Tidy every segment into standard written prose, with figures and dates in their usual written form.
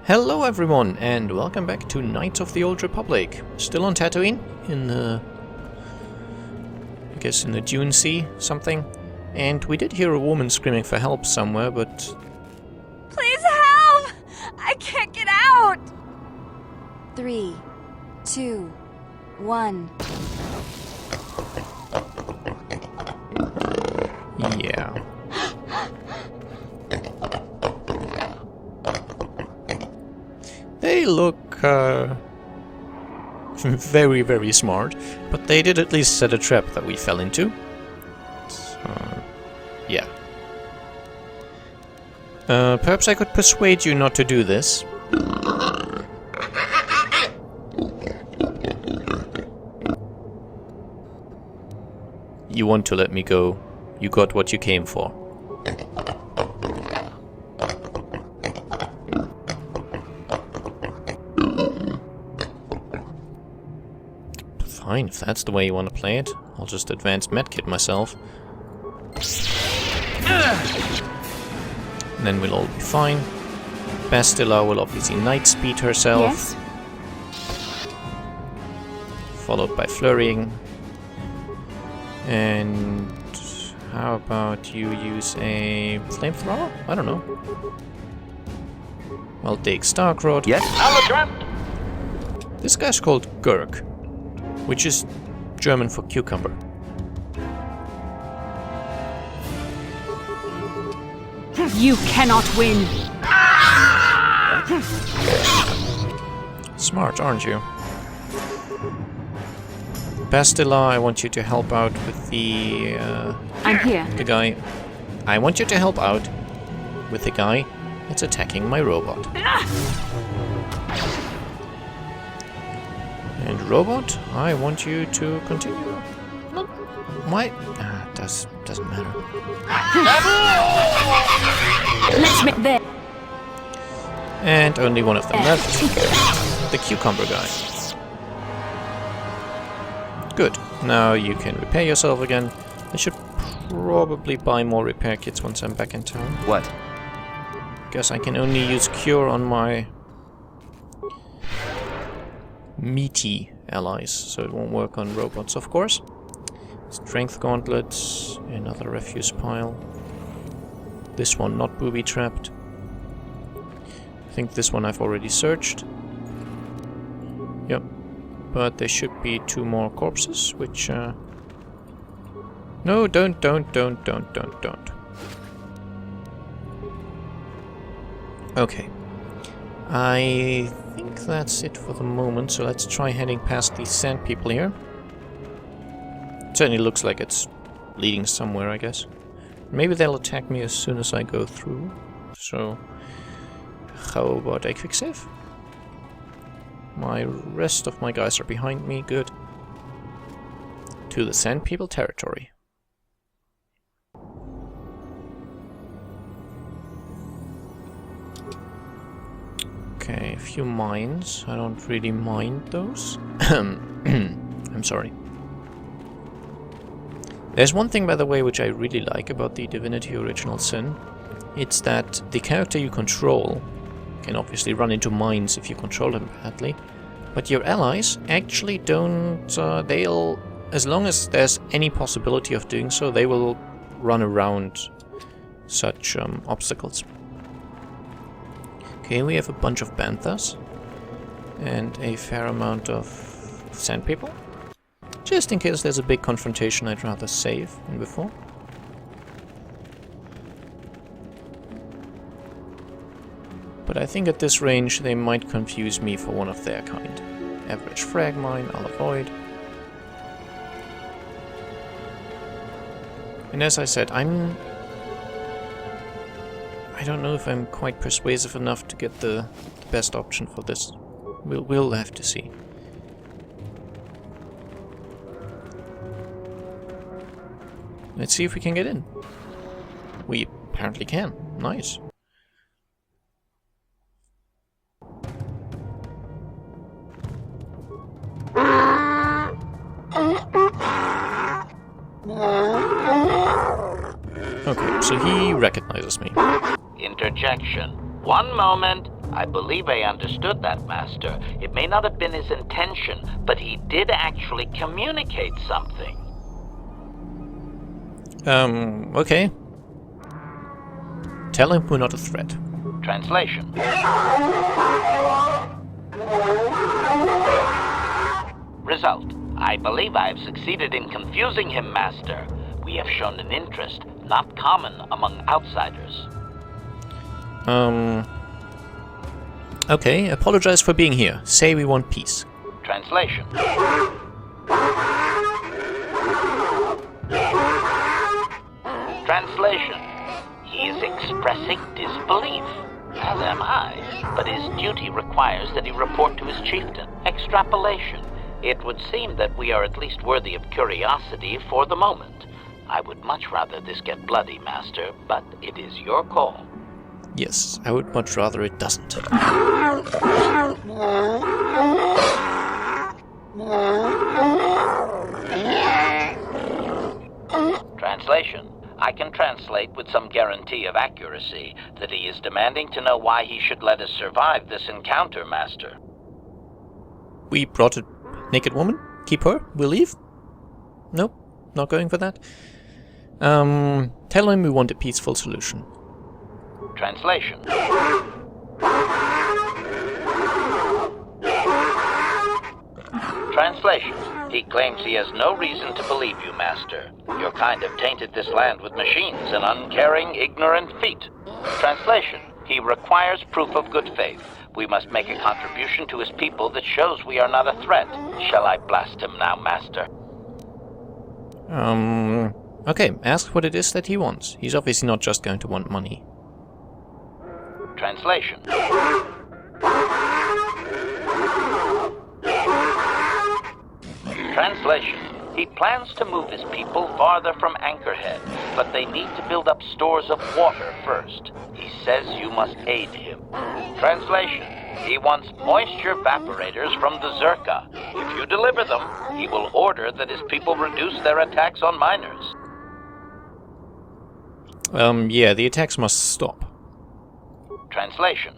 Hello everyone, and welcome back to Knights of the Old Republic. Still on Tatooine, in the... I guess in the Dune Sea, something. And we did hear a woman screaming for help somewhere, but... Please help! I can't get out! 3, 2, 1. Yeah. They look, very, very smart, but they did at least set a trap that we fell into. So, yeah. Perhaps I could persuade you not to do this. You want to let me go. You got what you came for. Fine, if that's the way you want to play it, I'll just advance medkit myself. And then we'll all be fine. Bastila will obviously night speed herself. Yes. Followed by flurrying. And how about you use a flamethrower? I don't know. I'll take Starkrod. Yes? This guy's called Gurk, which is German for cucumber. You cannot win! Smart, aren't you? Bastila, I want you to help out with the... I'm here. the guy... I want you to help out with the guy that's attacking my robot. And robot, I want you to continue. Why? Doesn't matter. Let's make there. And only one of them left. The cucumber guy. Good. Now you can repair yourself again. I should probably buy more repair kits once I'm back in town. What? Guess I can only use cure on my meaty allies, so it won't work on robots, of course. Strength gauntlets, another refuse pile. This one not booby trapped. I think this one I've already searched. Yep. But there should be 2 more corpses, which no, don't. Okay. I think that's it for the moment, so let's try heading past these sand people here. It certainly looks like it's leading somewhere, I guess. Maybe they'll attack me as soon as I go through. So, how about a quick save? My rest of my guys are behind me, good. To the Sand People territory. Okay, a few mines. I don't really mind those. I'm sorry. There's one thing, by the way, which I really like about the Divinity Original Sin. It's that the character you control can obviously run into mines if you control them badly, but your allies actually don't, they'll, as long as there's any possibility of doing so, they will run around such obstacles. Okay, we have a bunch of banthas and a fair amount of sand people. Just in case there's a big confrontation, I'd rather save than before. But I think at this range they might confuse me for one of their kind. Average frag mine, I'll avoid. And as I said, I don't know if I'm quite persuasive enough to get the best option for this. We'll have to see. Let's see if we can get in. We apparently can. Nice. Okay, so he recognizes me. Interjection. One moment. I believe I understood that, Master. It may not have been his intention, but he did actually communicate something. Okay. Tell him we're not a threat. Translation. Result. I believe I have succeeded in confusing him, Master. We have shown an interest not common among outsiders. Okay, apologize for being here. Say we want peace. Translation. Translation. He is expressing disbelief, as am I, but his duty requires that he report to his chieftain. Extrapolation. It would seem that we are at least worthy of curiosity for the moment. I would much rather this get bloody, Master, but it is your call. Yes, I would much rather it doesn't. Translation. I can translate with some guarantee of accuracy that he is demanding to know why he should let us survive this encounter, Master. We brought a naked woman? Keep her? We'll leave? Nope, not going for that. Tell him we want a peaceful solution. Translation. Translation. He claims he has no reason to believe you, Master. Your kind have tainted this land with machines and uncaring, ignorant feet. Translation. He requires proof of good faith. We must make a contribution to his people that shows we are not a threat. Shall I blast him now, Master? Okay, ask what it is that he wants. He's obviously not just going to want money. Translation. Translation. He plans to move his people farther from Anchorhead, but they need to build up stores of water first. He says you must aid him. Translation. He wants moisture evaporators from the Zerka. If you deliver them, he will order that his people reduce their attacks on miners. Yeah, the attacks must stop. Translation.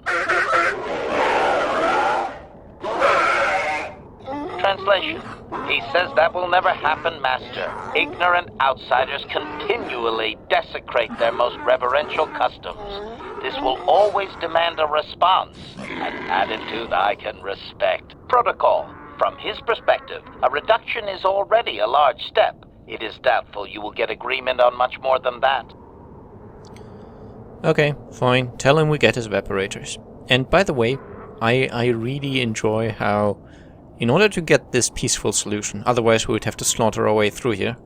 Translation. He says that will never happen, Master. Ignorant outsiders continually desecrate their most reverential customs. This will always demand a response, an attitude I can respect. Protocol. From his perspective, a reduction is already a large step. It is doubtful you will get agreement on much more than that. Okay, fine. Tell him we get his evaporators. And by the way, I really enjoy how, in order to get this peaceful solution, otherwise we would have to slaughter our way through here.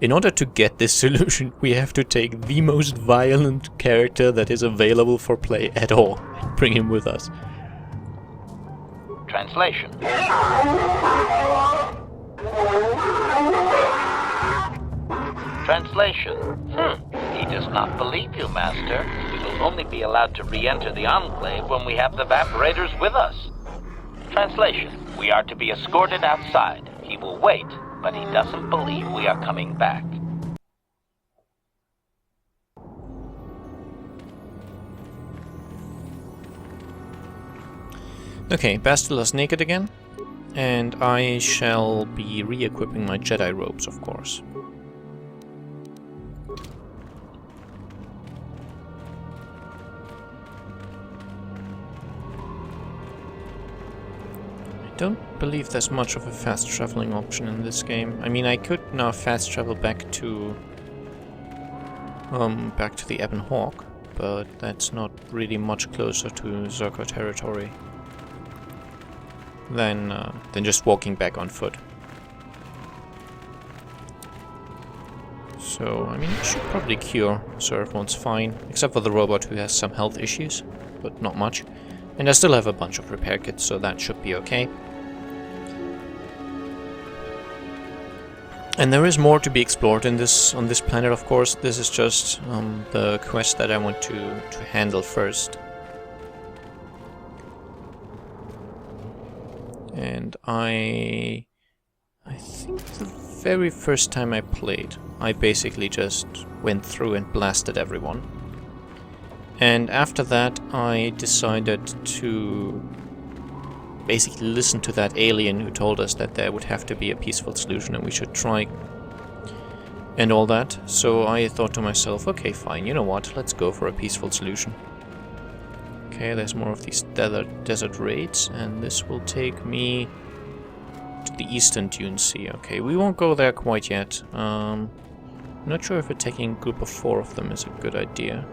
In order to get this solution, we have to take the most violent character that is available for play at all and bring him with us. Translation. Translation. He does not believe you, Master. We will only be allowed to re-enter the Enclave when we have the evaporators with us. Translation. We are to be escorted outside. He will wait, but he doesn't believe we are coming back. Okay, Bastila's naked again, and I shall be re-equipping my Jedi robes, of course. I don't believe there's much of a fast traveling option in this game. I mean, I could now fast travel back to the Ebon Hawk, but that's not really much closer to Zerka territory than just walking back on foot. So, I mean, it should probably cure, so everyone's fine, except for the robot who has some health issues, but not much. And I still have a bunch of repair kits, so that should be okay. And there is more to be explored on this planet, of course. This is just the quest that I want to handle first. And I think the very first time I played, I basically just went through and blasted everyone. And after that, I decided to basically listen to that alien who told us that there would have to be a peaceful solution and we should try and all that. So I thought to myself, okay, fine, you know what, let's go for a peaceful solution. Okay, there's more of these desert raids, and this will take me to the eastern Dune Sea. Okay, we won't go there quite yet. Not sure if attacking a group of 4 of them is a good idea.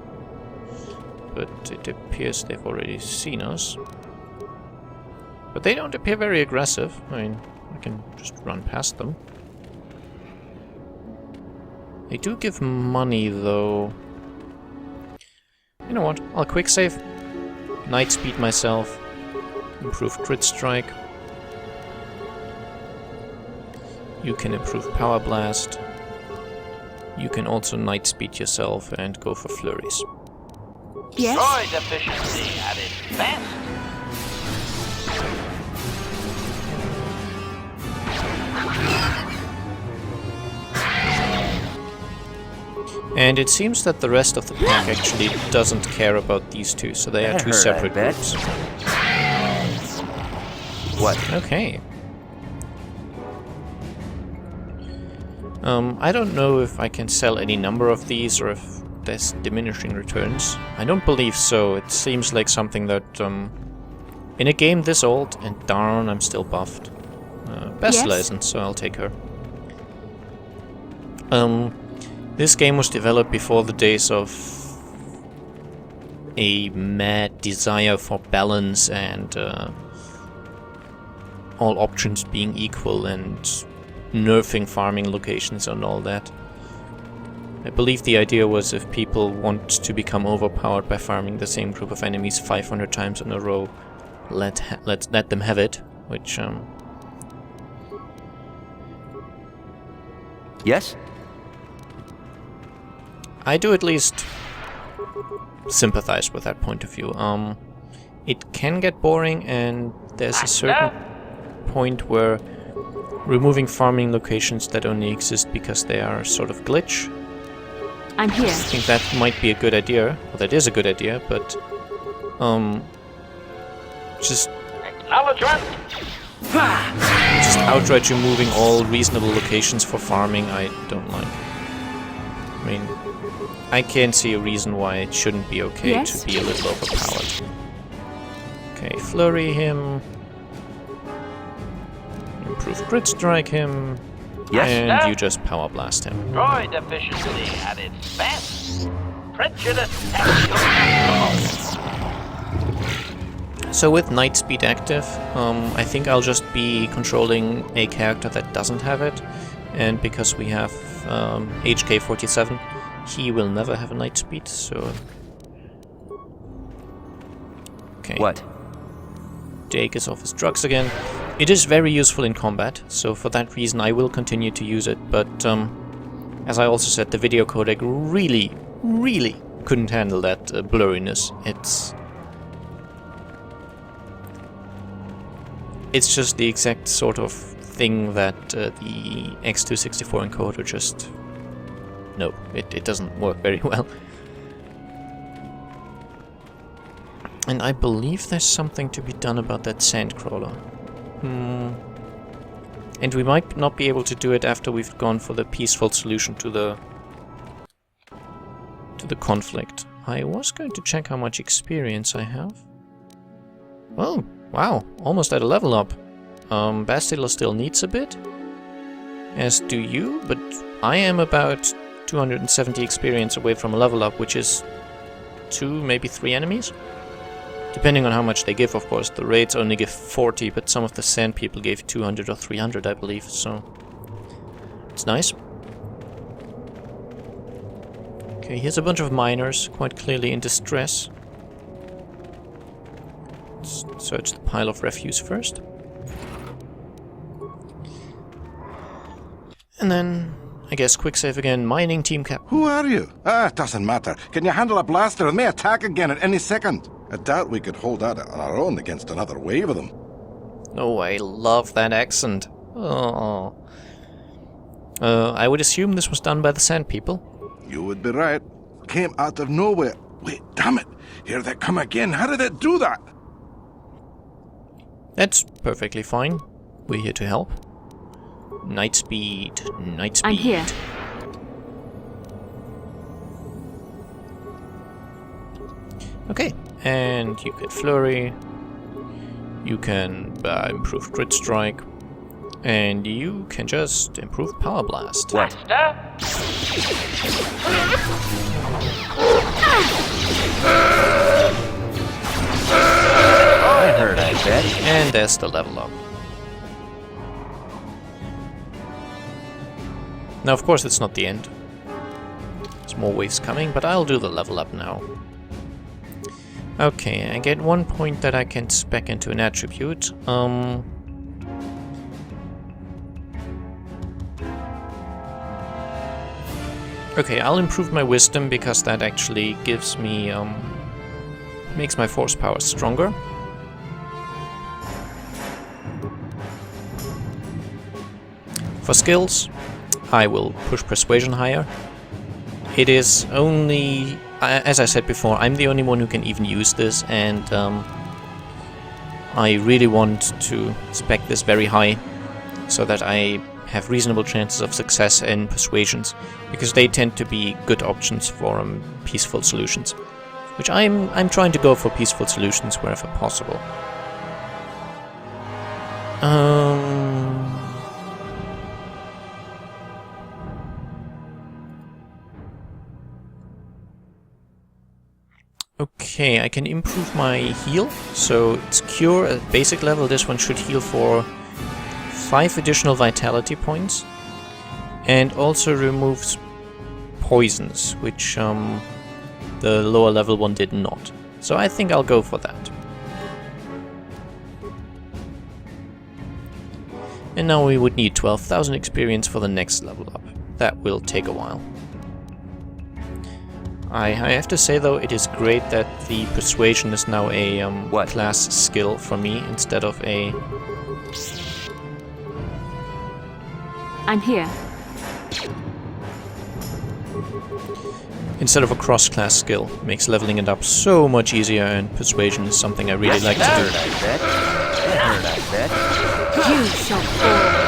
But it appears they've already seen us. But they don't appear very aggressive. I mean, I can just run past them. They do give money, though. You know what? I'll quick save. Night speed myself. Improve crit strike. You can improve power blast. You can also night speed yourself and go for flurries. Yes? Droid efficiency at its best. And it seems that the rest of the pack actually doesn't care about these two, so they are two separate groups. What? Okay. I don't know if I can sell any number of these or if there's diminishing returns. I don't believe so. It seems like something that, in a game this old, and darn, I'm still buffed. Bastila isn't, so I'll take her. This game was developed before the days of a mad desire for balance and all options being equal and nerfing farming locations and all that. I believe the idea was if people want to become overpowered by farming the same group of enemies 500 times in a row, let them have it, which Yes? I do at least sympathize with that point of view. It can get boring, and there's a certain point where removing farming locations that only exist because they are sort of glitch. I'm here. I think that might be a good idea. Well, that is a good idea, but just outright removing all reasonable locations for farming, I don't like. I mean, I can't see a reason why it shouldn't be okay to be a little overpowered. Okay, flurry him. Improve crit strike him. Yes. And you just power blast him. Droid efficiency at its best. Prejudice. So with night speed active, I think I'll just be controlling a character that doesn't have it. And because we have HK-47, he will never have a night speed, so... Okay. What? Jake is off his drugs again. It is very useful in combat, so for that reason I will continue to use it, but as I also said, the video codec really couldn't handle that blurriness. It's just the exact sort of thing that the X264 encoder just... No, it doesn't work very well. And I believe there's something to be done about that sandcrawler. And we might not be able to do it after we've gone for the peaceful solution to the conflict. I was going to check how much experience I have. Oh, wow, almost at a level up. Bastila still needs a bit, as do you, but I am about 270 experience away from a level up, which is 2, maybe 3 enemies. Depending on how much they give, of course. The raids only give 40, but some of the sand people gave 200 or 300, I believe, so... It's nice. Okay, here's a bunch of miners, quite clearly in distress. Let's search the pile of refuse first. And then, I guess, quick save again, mining team cap. Who are you? It doesn't matter. Can you handle a blaster and may attack again at any second? I doubt we could hold out on our own against another wave of them. Oh, I love that accent. Oh. I would assume this was done by the Sand People. You would be right. Came out of nowhere. Wait, damn it! Here they come again. How did it do that? That's perfectly fine. We're here to help. Night speed. Night speed. I'm here. Okay, and you get flurry. You can improve crit strike. And you can just improve power blast. Master? I heard, I bet. And there's the level up. Now, of course, it's not the end. There's more waves coming, but I'll do the level up now. Okay, I get 1 point that I can spec into an attribute. Okay, I'll improve my wisdom because that actually gives me, makes my force power stronger. For skills, I will push persuasion higher. It is only, as I said before, I'm the only one who can even use this, and I really want to spec this very high so that I have reasonable chances of success in persuasions, because they tend to be good options for peaceful solutions, which I'm trying to go for peaceful solutions wherever possible. Okay, I can improve my heal, so it's cure at basic level. This one should heal for 5 additional vitality points, and also removes poisons, which the lower level one did not. So I think I'll go for that. And now we would need 12,000 experience for the next level up. That will take a while. I have to say though, it is great that the persuasion is now a class skill for me instead of a... I'm here. Instead of a cross-class skill. It makes leveling it up so much easier, and persuasion is something I really like to do. You shall fall.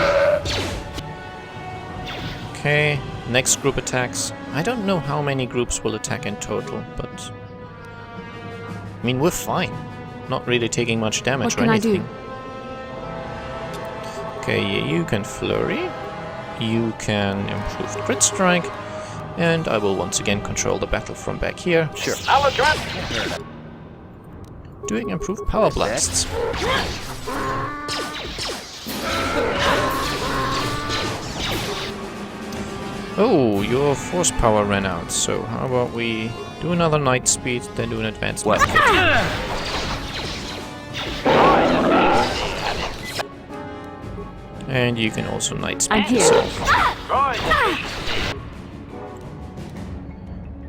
Okay, next group attacks. I don't know how many groups will attack in total, but... I mean, we're fine. Not really taking much damage or anything. What can I do? Okay, you can flurry. You can improve crit strike. And I will once again control the battle from back here. Sure. I'll address. Doing improved power blasts. Oh, your force power ran out, so how about we do another night speed, then do an advanced night speed. And you can also night speed yourself.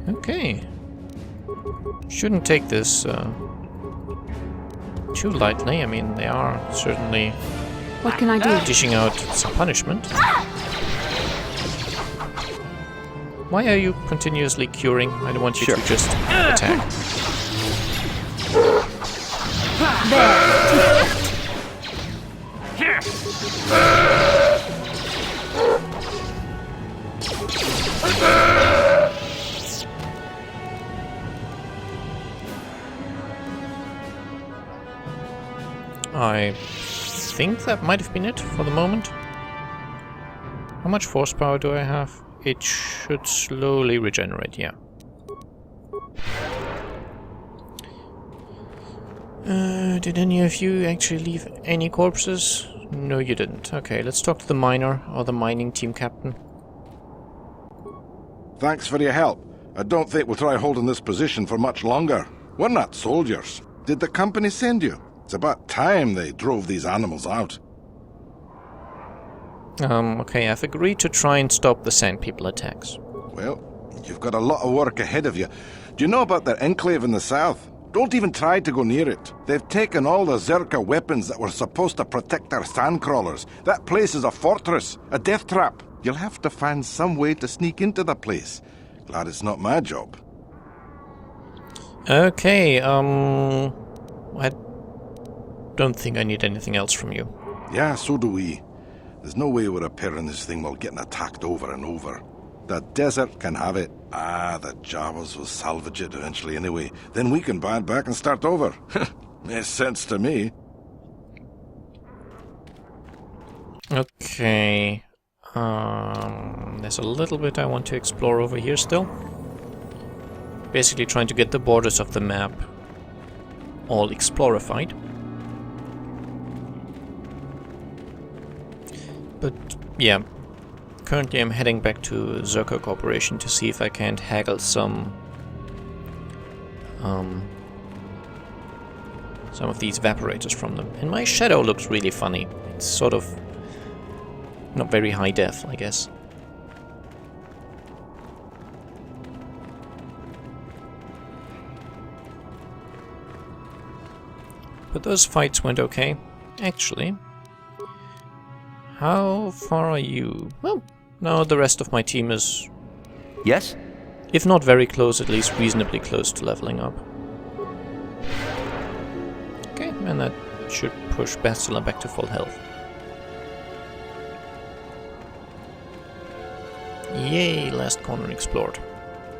Okay. Shouldn't take this too lightly. I mean, they are certainly What can I do? dishing out some punishment. Why are you continuously curing? I don't want you to just attack. I think that might have been it for the moment. How much force power do I have? It should slowly regenerate, yeah. Did any of you actually leave any corpses? No, you didn't. Okay, let's talk to the miner, or the mining team captain. Thanks for your help. I don't think we'll try holding this position for much longer. We're not soldiers. Did the company send you? It's about time they drove these animals out. Okay, I've agreed to try and stop the Sand People attacks. Well, you've got a lot of work ahead of you. Do you know about their enclave in the south? Don't even try to go near it. They've taken all the Zerka weapons that were supposed to protect our sandcrawlers. That place is a fortress, a death trap. You'll have to find some way to sneak into the place. Glad it's not my job. Okay, I don't think I need anything else from you. Yeah, so do we. There's no way we're repairing this thing while getting attacked over and over. The desert can have it. The Jawas will salvage it eventually anyway. Then we can buy it back and start over. Makes sense to me. Okay. There's a little bit I want to explore over here still. Basically trying to get the borders of the map all explorified. But yeah, currently I'm heading back to Zerko Corporation to see if I can't haggle some of these evaporators from them. And my shadow looks really funny. It's sort of not very high def, I guess. But those fights went okay. Actually, how far are you? Well, no, the rest of my team is... Yes? If not very close, at least reasonably close to leveling up. Okay, and that should push Bastila back to full health. Yay, last corner explored.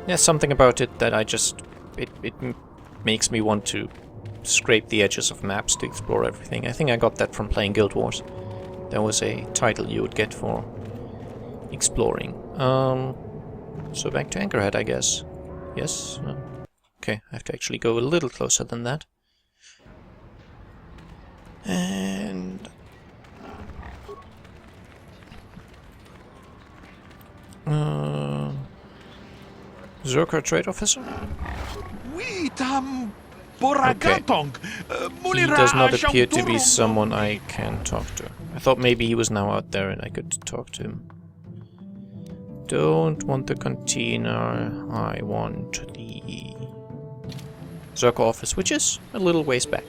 There's something about it that I just... It makes me want to scrape the edges of maps to explore everything. I think I got that from playing Guild Wars. There was a title you would get for exploring. So back to Anchorhead, I guess. Yes? Okay, I have to actually go a little closer than that. And... Zerker Trade Officer? Okay. He does not appear to be someone I can talk to. I thought maybe he was now out there and I could talk to him. Don't want the container. I want the Zerker office, which is a little ways back.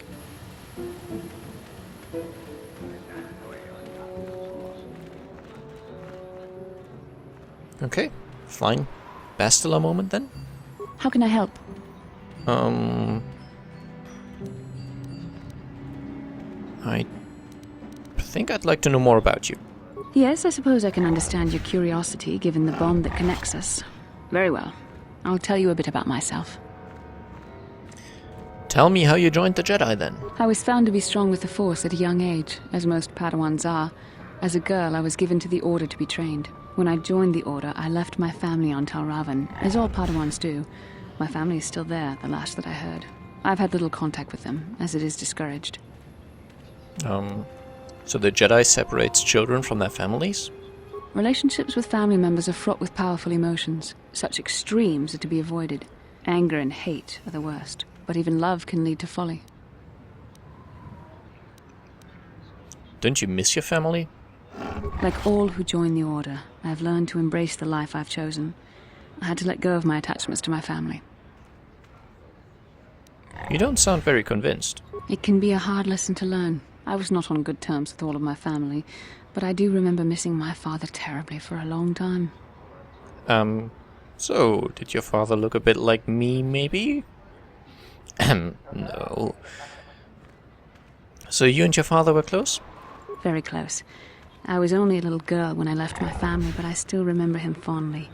Okay, fine. Bastila moment then? How can I help? I think I'd like to know more about you. Yes, I suppose I can understand your curiosity, given the bond that connects us. Very well. I'll tell you a bit about myself. Tell me how you joined the Jedi, then. I was found to be strong with the Force at a young age, as most Padawans are. As a girl, I was given to the Order to be trained. When I joined the Order, I left my family on Tal Ravan, as all Padawans do. My family is still there, the last that I heard. I've had little contact with them, as it is discouraged. So the Jedi separates children from their families? Relationships with family members are fraught with powerful emotions. Such extremes are to be avoided. Anger and hate are the worst, but even love can lead to folly. Don't you miss your family? Like all who join the Order, I have learned to embrace the life I've chosen. I had to let go of my attachments to my family. You don't sound very convinced. It can be a hard lesson to learn. I was not on good terms with all of my family, but I do remember missing my father terribly for a long time. So, did your father look a bit like me, maybe? No. So you and your father were close? Very close. I was only a little girl when I left my family, but I still remember him fondly.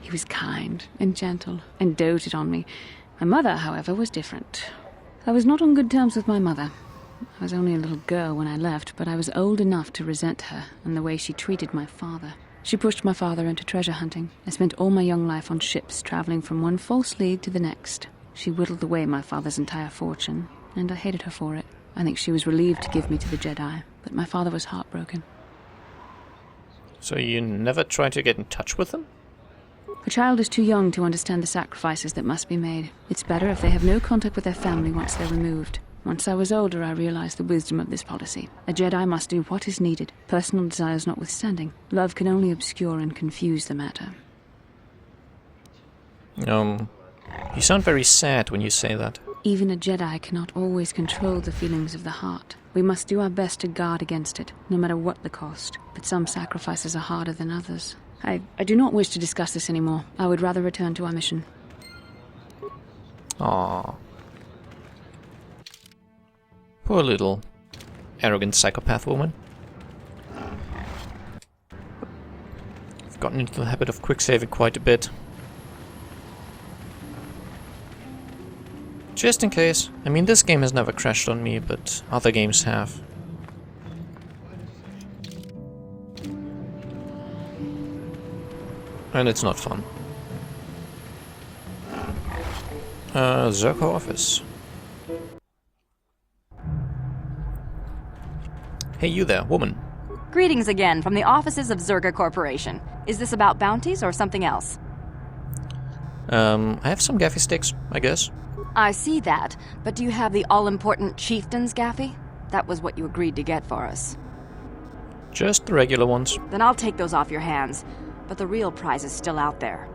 He was kind and gentle and doted on me. My mother, however, was different. I was not on good terms with my mother. I was only a little girl when I left, but I was old enough to resent her and the way she treated my father. She pushed my father into treasure hunting. I spent all my young life on ships, traveling from one false lead to the next. She whittled away my father's entire fortune, and I hated her for it. I think she was relieved to give me to the Jedi, but my father was heartbroken. So you never tried to get in touch with them? A child is too young to understand the sacrifices that must be made. It's better if they have no contact with their family once they're removed. Once I was older, I realized the wisdom of this policy. A Jedi must do what is needed, personal desires notwithstanding. Love can only obscure and confuse the matter. You sound very sad when you say that. Even a Jedi cannot always control the feelings of the heart. We must do our best to guard against it, no matter what the cost. But some sacrifices are harder than others. I do not wish to discuss this anymore. I would rather return to our mission. Aww. Poor little arrogant psychopath woman. I've gotten into the habit of quick saving quite a bit. Just in case. I mean, this game has never crashed on me, but other games have. And it's not fun. Zerko office. Hey, you there, woman. Greetings again from the offices of Zerga Corporation. Is this about bounties or something else? I have some gaffy sticks, I guess. I see that, but do you have the all-important Chieftain's Gaffy? That was what you agreed to get for us. Just the regular ones. Then I'll take those off your hands, but the real prize is still out there.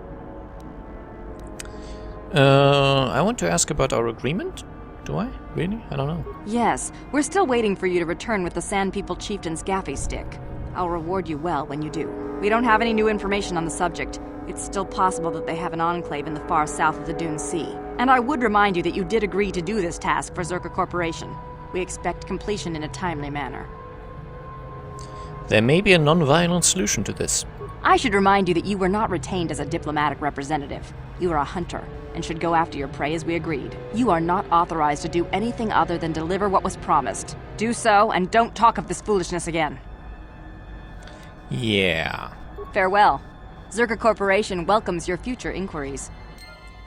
I want to ask about our agreement. Do I? Really? I don't know. Yes, we're still waiting for you to return with the Sand People Chieftain's Gaffy stick. I'll reward you well when you do. We don't have any new information on the subject. It's still possible that they have an enclave in the far south of the Dune Sea. And I would remind you that you did agree to do this task for Zerka Corporation. We expect completion in a timely manner. There may be a non-violent solution to this. I should remind you that you were not retained as a diplomatic representative. You are a hunter, and should go after your prey as we agreed. You are not authorized to do anything other than deliver what was promised. Do so, and don't talk of this foolishness again. Yeah. Farewell. Zerka Corporation welcomes your future inquiries.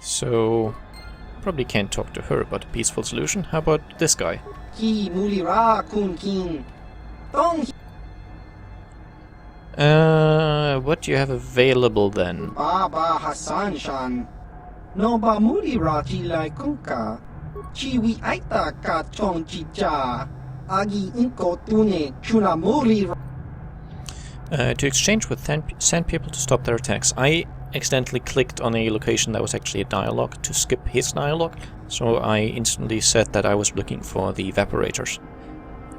So, probably can't talk to her about a peaceful solution. How about this guy? What do you have available then? Baba Hassan Shan. No ba muri rati lai kunka. Chiwi aita ka chong chicha. Agi inko tune chuna muri. To exchange with sand people to stop their attacks. I accidentally clicked on a location that was actually a dialogue to skip his dialogue, so I instantly said that I was looking for the evaporators.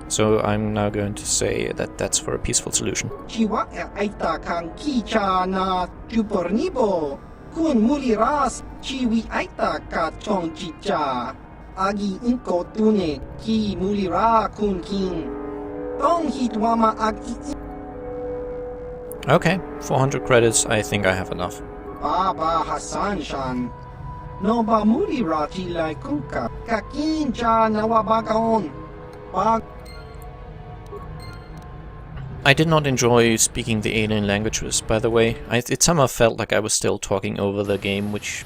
So I'm now going to say that that's for a peaceful solution. Chiwa aita kan kicha na chupornibo. Kun muri ras chiwi aita ka chong chicha. Agi inko tune ki muri ra kun king. Tong hitwama agi. Okay, 400 credits, I think I have enough. Baba Hassan Shan. No ba muri rati lai kunka. Kakin cha nawabagaon. I did not enjoy speaking the alien languages, by the way. It somehow felt like I was still talking over the game, which...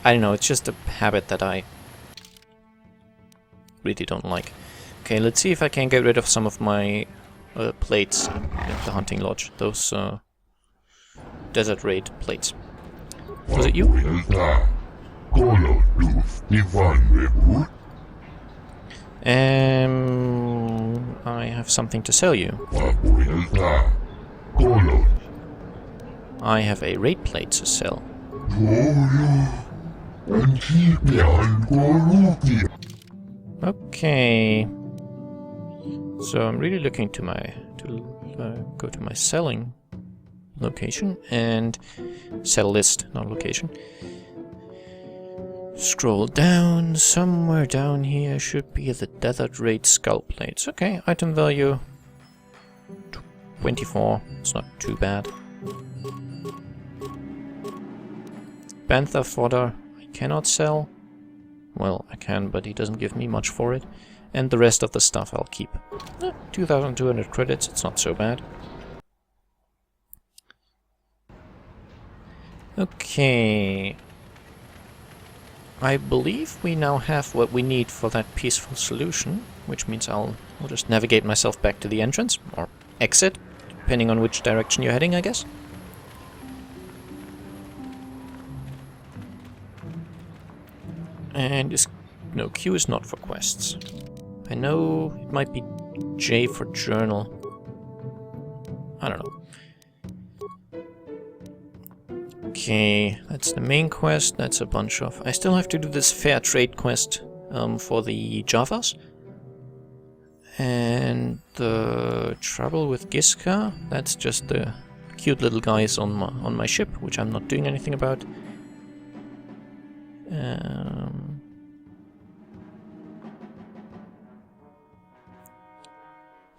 I don't know, it's just a habit that I really don't like. Okay, let's see if I can get rid of some of my plates at the hunting lodge. Those desert raid plates. Was it you? I have something to sell you. I have a raid plate to sell. Okay. So I'm really looking to go to my selling location and sell list, not location. Scroll down, somewhere down here should be the Desert Raid Skull Plates. Okay, item value 24, it's not too bad. Panther fodder, I cannot sell. Well, I can, but he doesn't give me much for it. And the rest of the stuff I'll keep. 2,200 credits, it's not so bad. Okay. I believe we now have what we need for that peaceful solution, which means I'll just navigate myself back to the entrance, or exit, depending on which direction you're heading, I guess. And this, no, Q is not for quests. I know it might be J for journal. I don't know. Okay, that's the main quest, that's a bunch of... I still have to do this fair trade quest for the Javas. And the trouble with Giska, that's just the cute little guys on my ship, which I'm not doing anything about.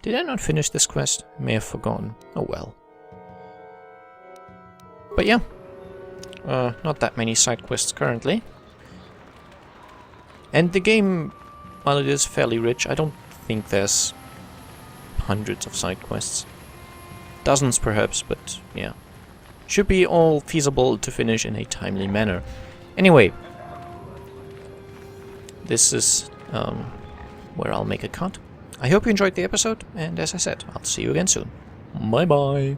Did I not finish this quest? May have forgotten. Oh well. But yeah. Not that many side quests currently. And the game, while it is fairly rich, I don't think there's hundreds of side quests. Dozens perhaps, but yeah. Should be all feasible to finish in a timely manner. Anyway, this is where I'll make a cut. I hope you enjoyed the episode, and as I said, I'll see you again soon. Bye bye!